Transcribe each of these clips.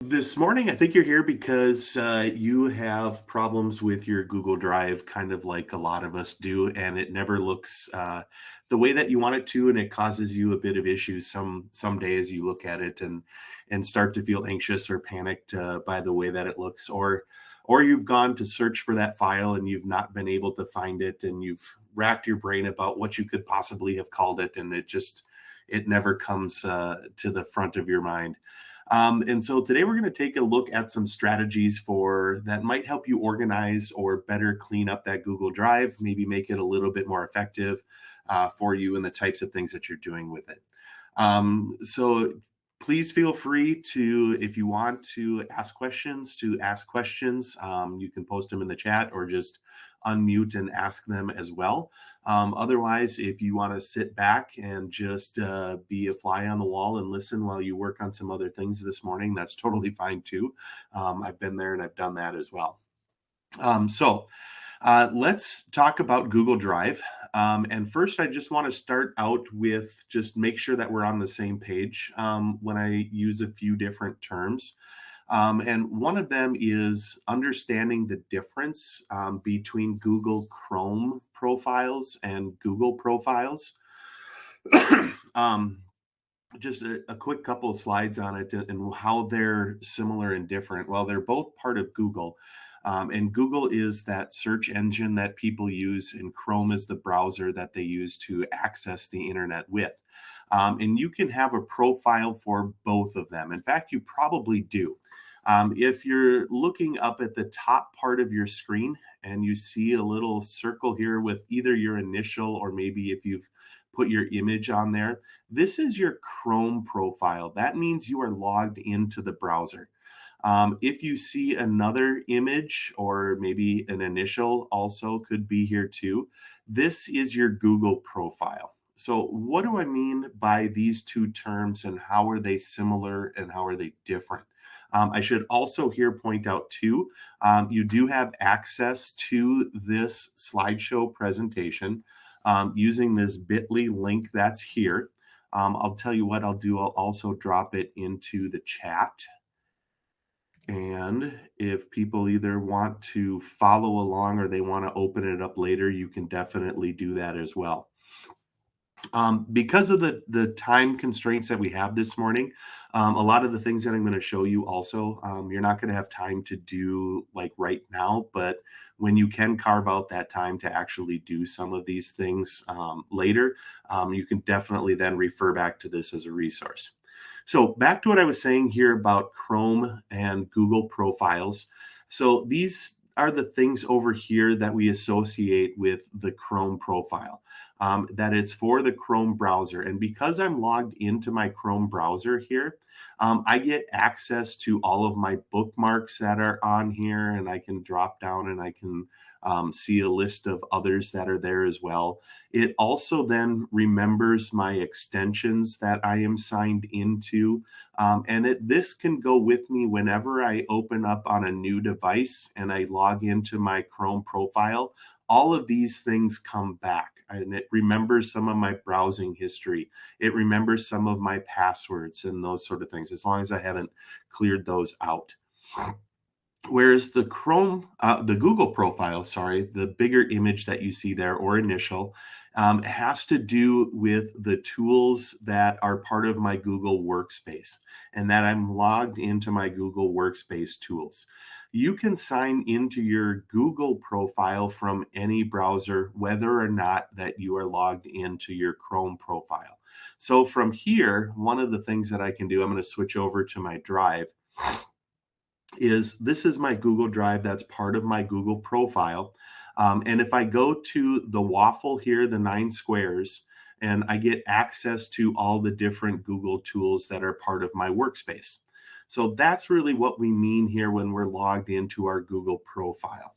This morning, I think you're here because you have problems with your Google Drive, kind of like a lot of us do, and it never looks the way that you want it to, and it causes you a bit of issues. Some days you look at it and start to feel anxious or panicked by the way that it looks, or you've gone to search for that file and you've not been able to find it, and you've racked your brain about what you could possibly have called it, and it never comes to the front of your mind. And so today we're going to take a look at some strategies for that might help you organize or better clean up that Google Drive, maybe make it a little bit more effective for you and the types of things that you're doing with it. So please feel free to, if you want to ask questions. You can post them in the chat or just unmute and ask them as well. Otherwise, if you want to sit back and just be a fly on the wall and listen while you work on some other things this morning, that's totally fine too. I've been there and I've done that as well. Let's talk about Google Drive. And first, I just want to start out with just make sure that we're on the same page when I use a few different terms. And one of them is understanding the difference between Google Chrome profiles and Google profiles. um, just a quick couple of slides on it and how they're similar and different. Well, they're both part of Google. And Google is that search engine that people use, and Chrome is the browser that they use to access the internet with. And you can have a profile for both of them. In fact, you probably do. If you're looking up at the top part of your screen and you see a little circle here with either your initial or maybe if you've put your image on there, this is your Chrome profile. That means you are logged into the browser. If you see another image or maybe an initial also could be here too, this is your Google profile. So what do I mean by these two terms and how are they similar and how are they different? I should also here point out too, you do have access to this slideshow presentation using this bit.ly link that's here. I'll tell you what I'll do. I'll also drop it into the chat. And if people either want to follow along or they want to open it up later, you can definitely do that as well. Because of the time constraints that we have this morning, a lot of the things that I'm going to show you also, you're not going to have time to do like right now, but when you can carve out that time to actually do some of these things later, you can definitely then refer back to this as a resource. So back to what I was saying here about Chrome and Google profiles. So these are the things over here that we associate with the Chrome profile. That it's for the Chrome browser. And because I'm logged into my Chrome browser here, I get access to all of my bookmarks that are on here, and I can drop down and I can see a list of others that are there as well. It also then remembers my extensions that I am signed into. This can go with me whenever I open up on a new device and I log into my Chrome profile. All of these things come back, and it remembers some of my browsing history. It remembers some of my passwords and those sort of things, as long as I haven't cleared those out. Whereas the Google profile, the bigger image that you see there or initial, has to do with the tools that are part of my Google Workspace and that I'm logged into my Google Workspace tools. You can sign into your Google profile from any browser, whether or not that you are logged into your Chrome profile. So from here, one of the things that I can do, I'm going to switch over to my drive, this is my Google Drive that's part of my Google profile. And if I go to the waffle here, the 9 squares, and I get access to all the different Google tools that are part of my workspace. So that's really what we mean here when we're logged into our Google profile.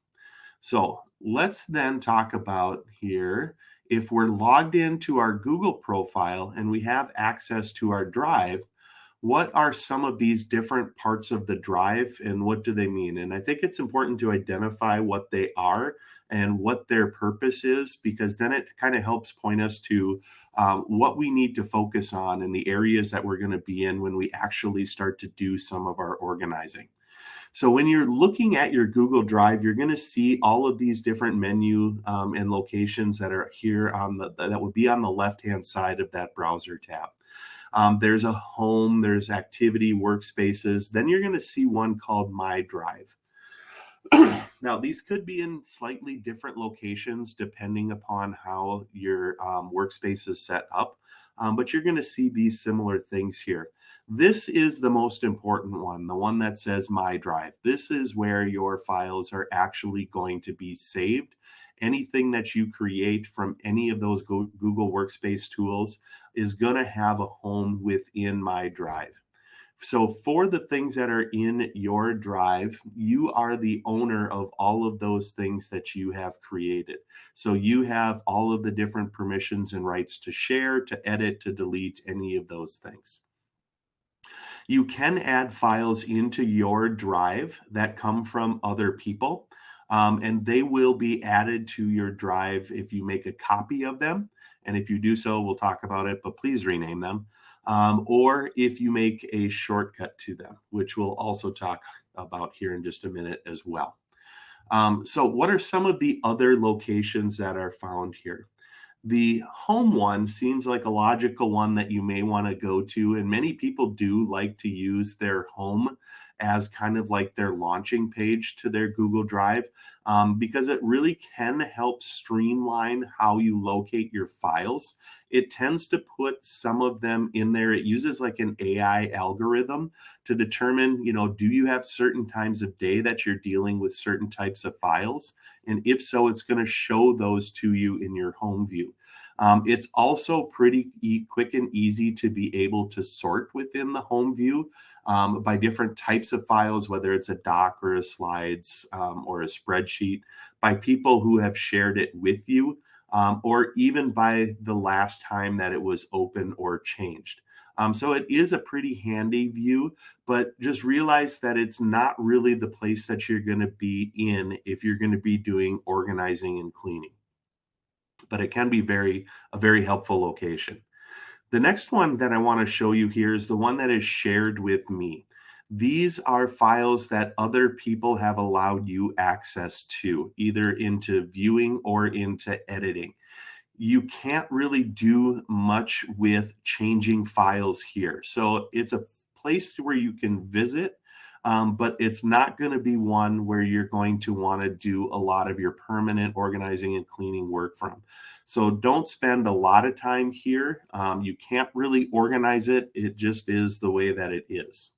So let's then talk about here, if we're logged into our Google profile and we have access to our drive, what are some of these different parts of the drive and what do they mean? And I think it's important to identify what they are and what their purpose is, because then it kind of helps point us to what we need to focus on and the areas that we're going to be in when we actually start to do some of our organizing. So when you're looking at your Google Drive, you're going to see all of these different menu and locations that are here on that would be on the left-hand side of that browser tab. There's a home, there's activity, workspaces. Then you're going to see one called My Drive. Now, these could be in slightly different locations depending upon how your workspace is set up, but you're going to see these similar things here. This is the most important one, the one that says My Drive. This is where your files are actually going to be saved. Anything that you create from any of those Google Workspace tools is going to have a home within My Drive. So for the things that are in your drive, you are the owner of all of those things that you have created. So you have all of the different permissions and rights to share, to edit, to delete any of those things. You can add files into your drive that come from other people, and they will be added to your drive if you make a copy of them. And if you do so, we'll talk about it, but please rename them. Or if you make a shortcut to them, which we'll also talk about here in just a minute as well. So what are some of the other locations that are found here? The home one seems like a logical one that you may want to go to, and many people do like to use their home as kind of like their launching page to their Google Drive, because it really can help streamline how you locate your files. It tends to put some of them in there. It uses like an AI algorithm to determine, do you have certain times of day that you're dealing with certain types of files? And if so, it's going to show those to you in your home view. It's also pretty quick and easy to be able to sort within the home view by different types of files, whether it's a doc or a slides or a spreadsheet, by people who have shared it with you, or even by the last time that it was open or changed. So it is a pretty handy view, but just realize that it's not really the place that you're going to be in if you're going to be doing organizing and cleaning. But it can be a very helpful location. The next one that I want to show you here is the one that is shared with me. These are files that other people have allowed you access to, either into viewing or into editing. You can't really do much with changing files here. So it's a place where you can visit, but it's not going to be one where you're going to want to do a lot of your permanent organizing and cleaning work from. So don't spend a lot of time here. You can't really organize it. It just is the way that it is.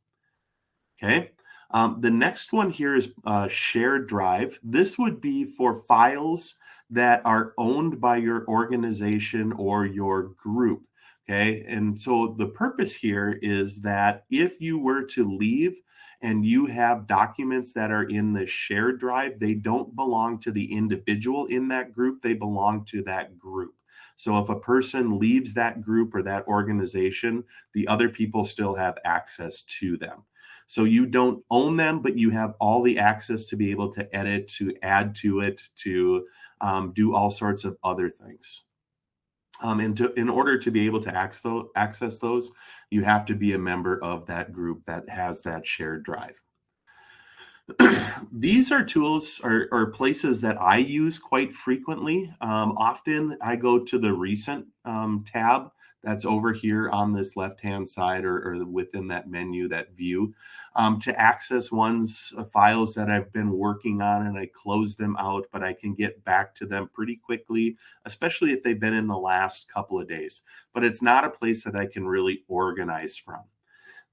Okay. The next one here is shared drive. This would be for files that are owned by your organization or your group. Okay. And so the purpose here is that if you were to leave and you have documents that are in the shared drive, they don't belong to the individual in that group, they belong to that group. So if a person leaves that group or that organization, the other people still have access to them. So you don't own them, but you have all the access to be able to edit, to add to it, to do all sorts of other things. In order to be able to access those, you have to be a member of that group that has that shared drive. These are tools or places that I use quite frequently. Often I go to the recent tab that's over here on this left-hand side or within that menu, that view, to access files that I've been working on, and I close them out, but I can get back to them pretty quickly, especially if they've been in the last couple of days. But it's not a place that I can really organize from.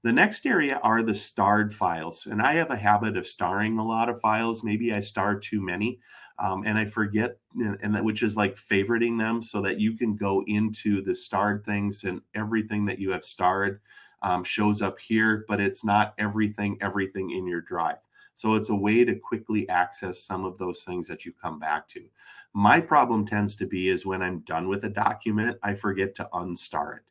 The next area are the starred files, and I have a habit of starring a lot of files. Maybe I star too many, and I forget, and that, which is like favoriting them, so that you can go into the starred things and everything that you have starred shows up here, but it's not everything in your drive. So it's a way to quickly access some of those things that you come back to. My problem tends to be is when I'm done with a document, I forget to unstar it.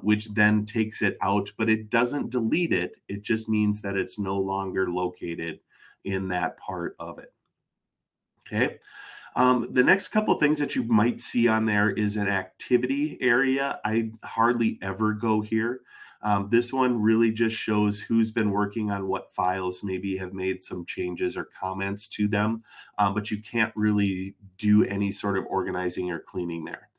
Which then takes it out, but it doesn't delete it. It just means that it's no longer located in that part of it. Okay. The next couple things that you might see on there is an activity area. I hardly ever go here. This one really just shows who's been working on what files, maybe have made some changes or comments to them, but you can't really do any sort of organizing or cleaning there.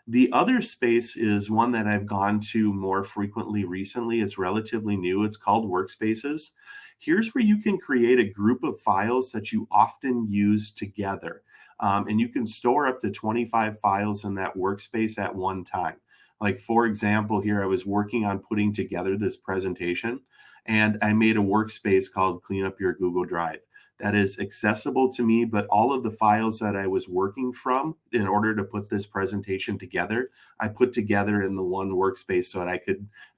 The other space is one that I've gone to more frequently recently. It's relatively new. It's called Workspaces. Here's where you can create a group of files that you often use together. And you can store up to 25 files in that workspace at one time. Like, for example, here I was working on putting together this presentation, and I made a workspace called Clean Up Your Google Drive that is accessible to me, but all of the files that I was working from in order to put this presentation together, I put together in the one workspace so that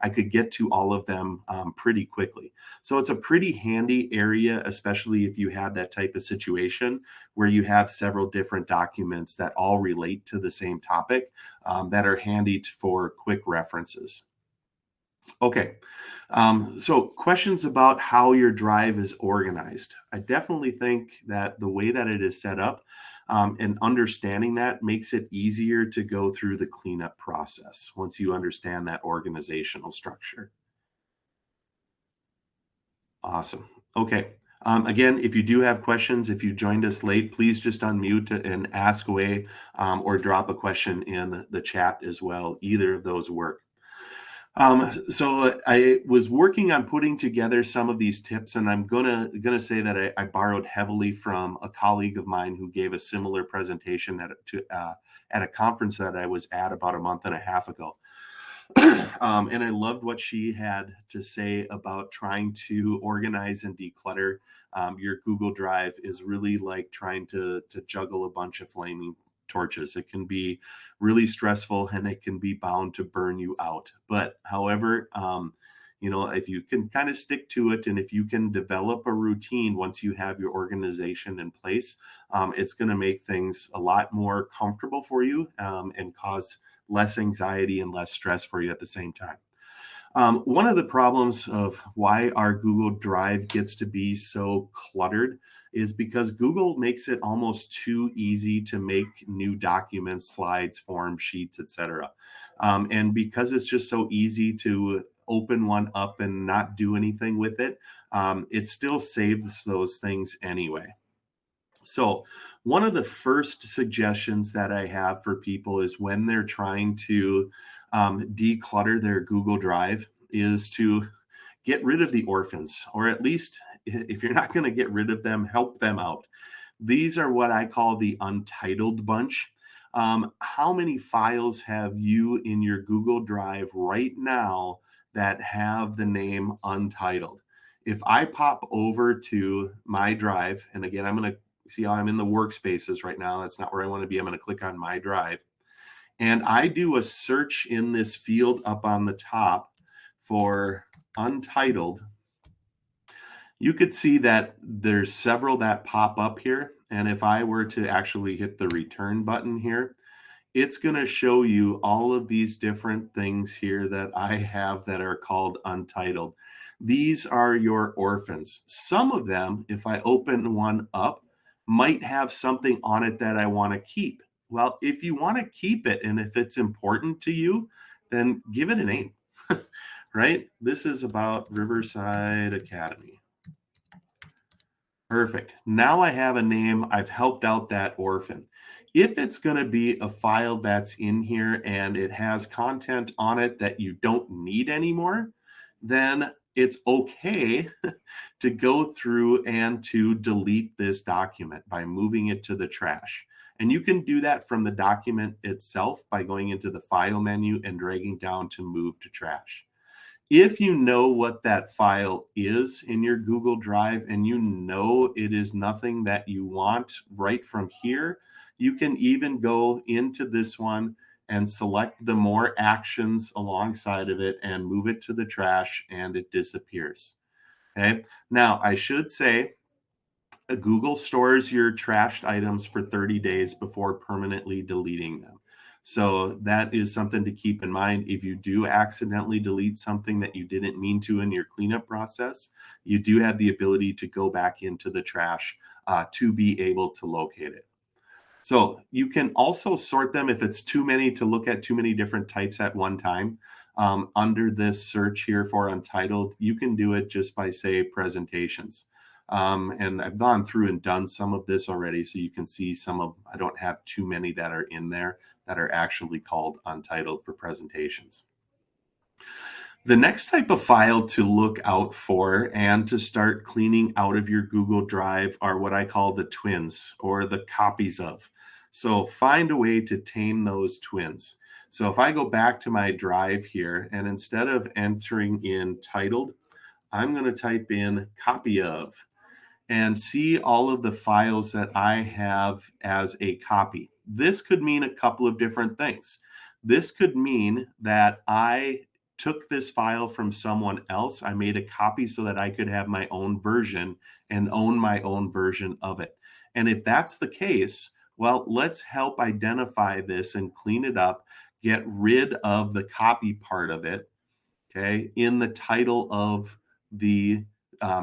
I could get to all of them pretty quickly. So it's a pretty handy area, especially if you have that type of situation where you have several different documents that all relate to the same topic, that are handy for quick references. Okay. So questions about how your drive is organized. I definitely think that the way that it is set up, and understanding that makes it easier to go through the cleanup process once you understand that organizational structure. Awesome. Okay. Again, if you do have questions, if you joined us late, please just unmute and ask away, or drop a question in the chat as well. Either of those work. So I was working on putting together some of these tips, and I'm gonna say that I borrowed heavily from a colleague of mine who gave a similar presentation at a conference that I was at about a month and a half ago. And I loved what she had to say about trying to organize and declutter. Your Google Drive is really like trying to juggle a bunch of flaming torches. It can be really stressful and it can be bound to burn you out. But however, if you can kind of stick to it and if you can develop a routine once you have your organization in place, it's going to make things a lot more comfortable for you, and cause less anxiety and less stress for you at the same time. One of the problems of why our Google Drive gets to be so cluttered is because Google makes it almost too easy to make new documents, slides, forms, sheets, etc. And because it's just so easy to open one up and not do anything with it, it still saves those things anyway. So, one of the first suggestions that I have for people is when they're trying to declutter their Google Drive is to get rid of the orphans, or at least if you're not going to get rid of them, help them out. These are what I call the untitled bunch. How many files have you in your Google Drive right now that have the name untitled? If I pop over to my drive, and again, I'm going to see how I'm in the workspaces right now. That's not where I want to be. I'm going to click on my drive. And I do a search in this field up on the top for untitled. You could see that there's several that pop up here. And if I were to actually hit the return button here, it's going to show you all of these different things here that I have that are called untitled. These are your orphans. Some of them, if I open one up, might have something on it that I want to keep. Well, if you want to keep it and if it's important to you, then give it a name, right? This is about Riverside Academy. Perfect. Now I have a name. I've helped out that orphan. If it's going to be a file that's in here and it has content on it that you don't need anymore, then it's okay to go through and to delete this document by moving it to the trash. And you can do that from the document itself by going into the file menu and dragging down to move to trash. If you know what that file is in your Google Drive and you know it is nothing that you want right from here, you can even go into this one and select the more actions alongside of it and move it to the trash and it disappears. Okay. Now, I should say Google stores your trashed items for 30 days before permanently deleting them. So that is something to keep in mind. If you do accidentally delete something that you didn't mean to in your cleanup process, you do have the ability to go back into the trash to be able to locate it. So you can also sort them if it's too many to look at too many different types at one time. Under this search here for untitled, you can do it just by, say, presentations. And I've gone through and done some of this already, so you can see some of, I don't have too many that are in there that are actually called untitled for presentations. The next type of file to look out for and to start cleaning out of your Google Drive are what I call the twins or the copies of. So find a way to tame those twins. So if I go back to my drive here and instead of entering in titled, I'm going to type in copy of and see all of the files that I have as a copy. This could mean a couple of different things. This could mean that I took this file from someone else. I made a copy so that I could have my own version and own my own version of it. And if that's the case, well, let's help identify this and clean it up, get rid of the copy part of it, okay, in the title of the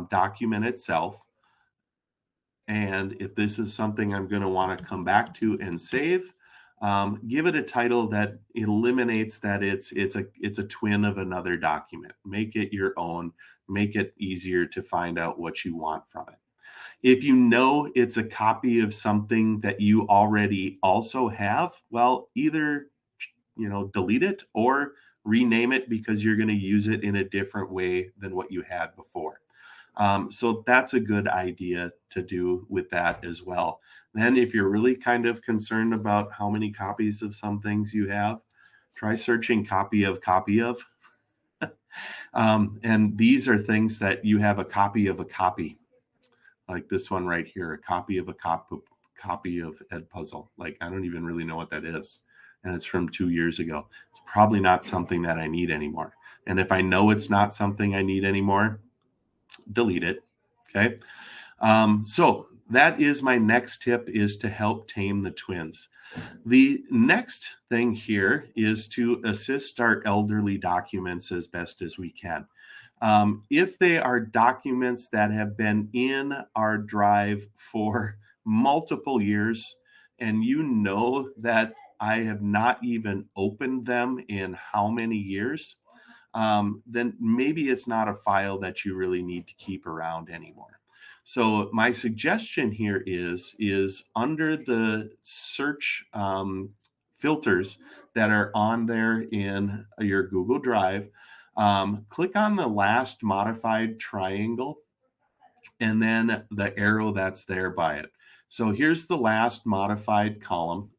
document itself. And if this is something I'm going to want to come back to and save, give it a title that eliminates that it's a twin of another document. Make it your own. Make it easier to find out what you want from it. If you know it's a copy of something that you already also have, well, either delete it or rename it because you're going to use it in a different way than what you had before. So that's a good idea to do with that as well. Then, if you're really kind of concerned about how many copies of some things you have, try searching copy of copy of. And these are things that you have a copy of a copy, like this one right here, a copy of a copy of Ed Puzzle. Like, I don't even really know what that is. And it's from 2 years ago. It's probably not something that I need anymore. And if I know it's not something I need anymore, delete it. Okay. So that is my next tip, is to help tame the twins. The next thing here is to assist our elderly documents as best as we can. If they are documents that have been in our drive for multiple years, and you know that I have not even opened them in how many years, then maybe it's not a file that you really need to keep around anymore. So my suggestion here is under the search filters that are on there in your Google Drive, click on the last modified triangle and then the arrow that's there by it. So here's the last modified column.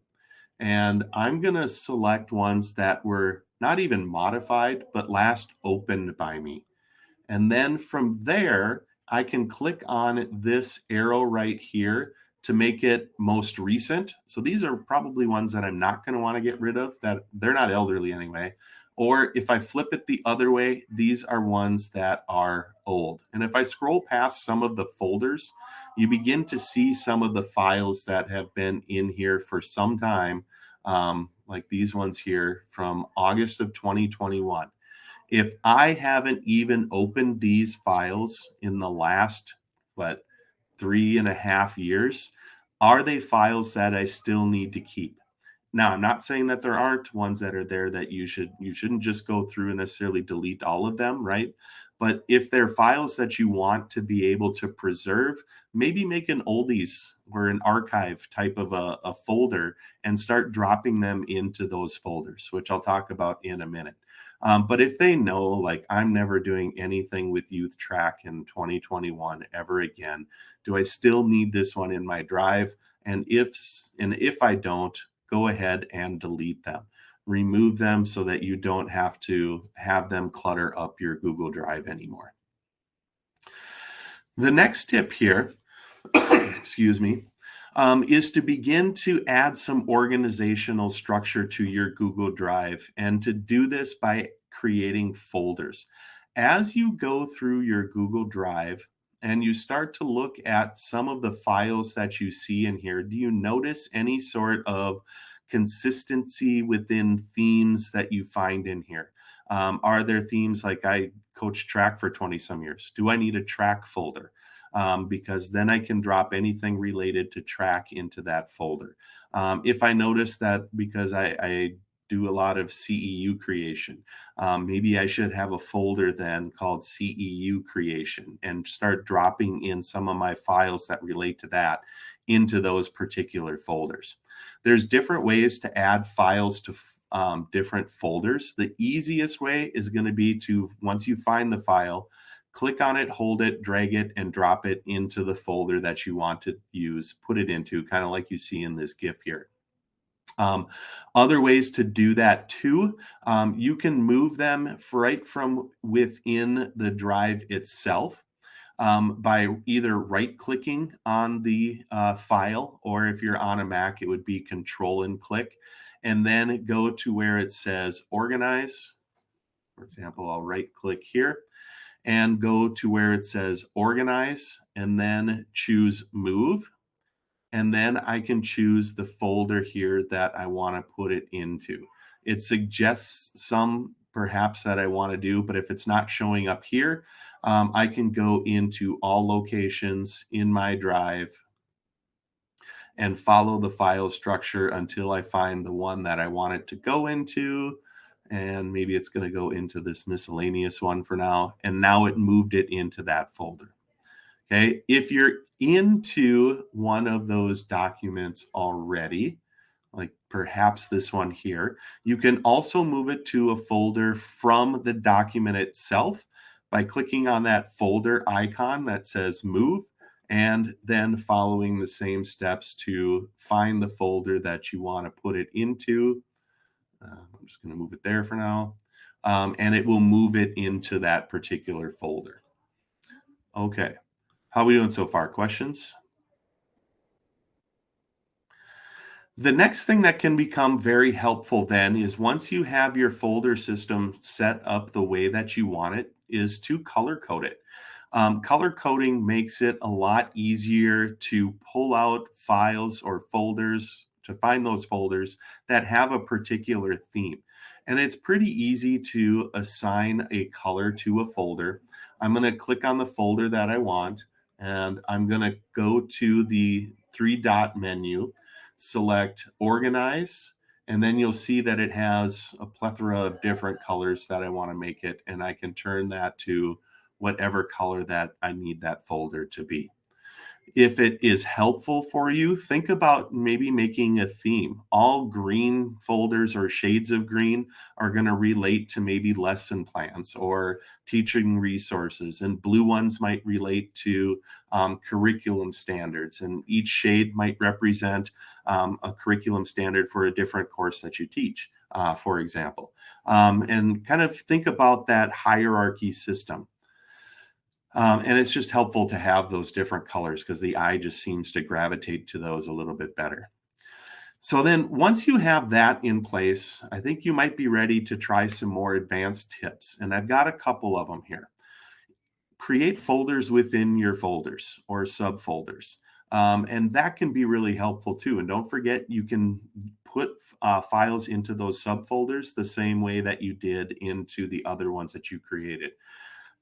And I'm going to select ones that were not even modified, but last opened by me. And then from there, I can click on this arrow right here to make it most recent. So these are probably ones that I'm not going to want to get rid of, that they're not elderly anyway. Or if I flip it the other way, these are ones that are old. And if I scroll past some of the folders, you begin to see some of the files that have been in here for some time, like these ones here from August of 2021. If I haven't even opened these files in the last, 3.5 years, are they files that I still need to keep? Now, I'm not saying that there aren't ones that are there that you shouldn't just go through and necessarily delete all of them, right? But if they're files that you want to be able to preserve, maybe make an oldies or an archive type of a folder and start dropping them into those folders, which I'll talk about in a minute. But if they know, like, I'm never doing anything with Youth Track in 2021 ever again, do I still need this one in my drive? And if I don't, go ahead and delete them. Remove them so that you don't have to have them clutter up your Google Drive anymore. The next tip here, excuse me, is to begin to add some organizational structure to your Google Drive, and to do this by creating folders. As you go through your Google Drive and you start to look at some of the files that you see in here, do you notice any sort of consistency within themes that you find in here? Are there themes like, I coached track for 20 some years? Do I need a track folder? Because then I can drop anything related to track into that folder. If I notice that because I do a lot of CEU creation, maybe I should have a folder then called CEU creation and start dropping in some of my files that relate to that into those particular folders. There's different ways to add files to different folders. The easiest way is going to be to, once you find the file, click on it, hold it, drag it, and drop it into the folder that you want to use, put it into, kind of like you see in this GIF here. Um, Other ways to do that too, you can move them right from within the drive itself by either right-clicking on the file, or if you're on a Mac, it would be Control and click, and then go to where it says Organize. For example, I'll right-click here and go to where it says Organize, and then choose Move. And then I can choose the folder here that I want to put it into. It suggests some perhaps that I want to do, but if it's not showing up here, I can go into all locations in my drive and follow the file structure until I find the one that I want it to go into. And maybe it's going to go into this miscellaneous one for now. And now it moved it into that folder. Okay, if you're into one of those documents already, like perhaps this one here, you can also move it to a folder from the document itself by clicking on that folder icon that says move, and then following the same steps to find the folder that you want to put it into. I'm just going to move it there for now. And it will move it into that particular folder. Okay. How are we doing so far? Questions? The next thing that can become very helpful then is, once you have your folder system set up the way that you want it, is to color code it. Color coding makes it a lot easier to pull out files or folders, to find those folders that have a particular theme. And it's pretty easy to assign a color to a folder. I'm going to click on the folder that I want, and I'm going to go to the three-dot menu, select Organize, and then you'll see that it has a plethora of different colors that I want to make it, and I can turn that to whatever color that I need that folder to be. If it is helpful for you, think about maybe making a theme. All green folders or shades of green are going to relate to maybe lesson plans or teaching resources, and blue ones might relate to curriculum standards, and each shade might represent a curriculum standard for a different course that you teach, for example. And kind of think about that hierarchy system. And it's just helpful to have those different colors because the eye just seems to gravitate to those a little bit better. So then once you have that in place, I think you might be ready to try some more advanced tips. And I've got a couple of them here. Create folders within your folders or subfolders. And that can be really helpful too. And don't forget, you can put files into those subfolders the same way that you did into the other ones that you created.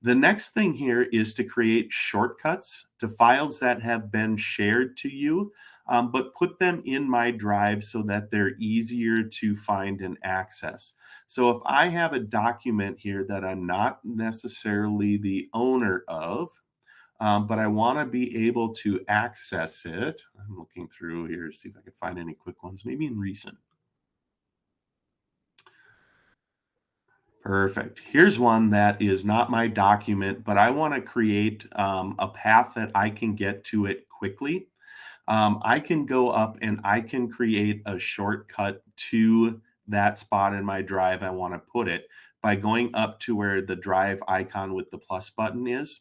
The next thing here is to create shortcuts to files that have been shared to you, but put them in my drive so that they're easier to find and access. So if I have a document here that I'm not necessarily the owner of, but I want to be able to access it, I'm looking through here to see if I can find any quick ones, maybe in recent. Perfect. Here's one that is not my document, but I want to create a path that I can get to it quickly. I can go up and I can create a shortcut to that spot in my drive I want to put it by going up to where the drive icon with the plus button is.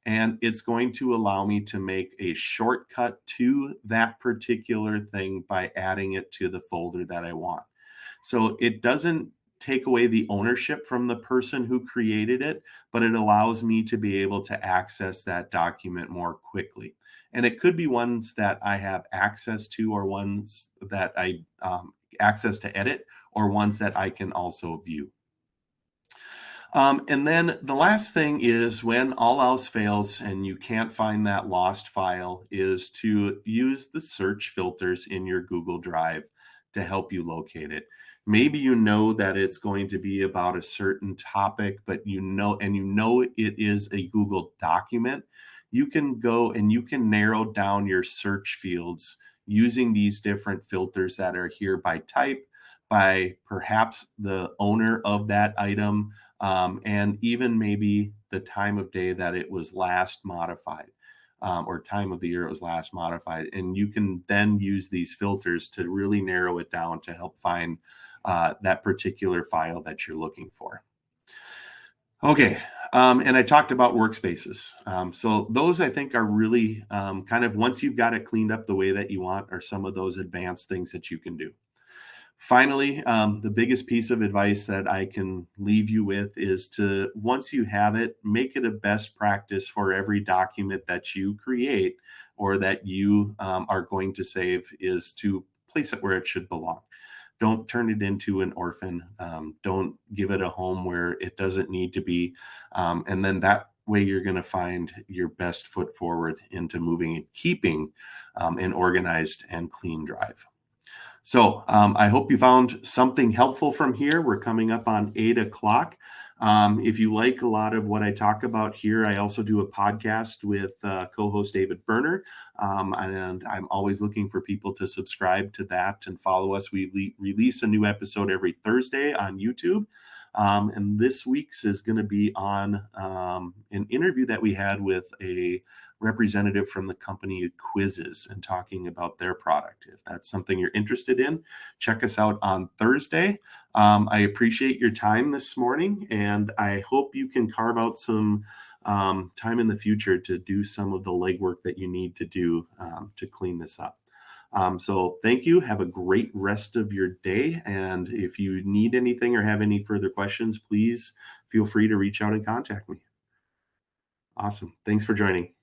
And it's going to allow me to make a shortcut to that particular thing by adding it to the folder that I want. So it doesn't take away the ownership from the person who created it, but it allows me to be able to access that document more quickly. And it could be ones that I have access to, or ones that I access to edit, or ones that I can also view. And then the last thing is when all else fails and you can't find that lost file, is to use the search filters in your Google Drive to help you locate it. Maybe you know that it's going to be about a certain topic, but you know it is a Google document. You can go and you can narrow down your search fields using these different filters that are here by type, by perhaps the owner of that item, and even maybe the time of day that it was last modified, or time of the year it was last modified. And you can then use these filters to really narrow it down to help find that particular file that you're looking for. Okay. And I talked about workspaces. So those I think are really kind of, once you've got it cleaned up the way that you want, are some of those advanced things that you can do. Finally, the biggest piece of advice that I can leave you with is to, once you have it, make it a best practice for every document that you create or that you are going to save, is to place it where it should belong. Don't turn it into an orphan. Don't give it a home where it doesn't need to be. And then that way you're going to find your best foot forward into moving and keeping an organized and clean drive. So I hope you found something helpful from here. We're coming up on 8 o'clock. If you like a lot of what I talk about here, I also do a podcast with co-host David Berner. And I'm always looking for people to subscribe to that and follow us. We release a new episode every Thursday on YouTube. And this week's is going to be on an interview that we had with a representative from the company Quizzes, and talking about their product. If that's something you're interested in, check us out on Thursday. I appreciate your time this morning, and I hope you can carve out some time in the future to do some of the legwork that you need to do to clean this up. So thank you. Have a great rest of your day. And if you need anything or have any further questions, please feel free to reach out and contact me. Awesome. Thanks for joining.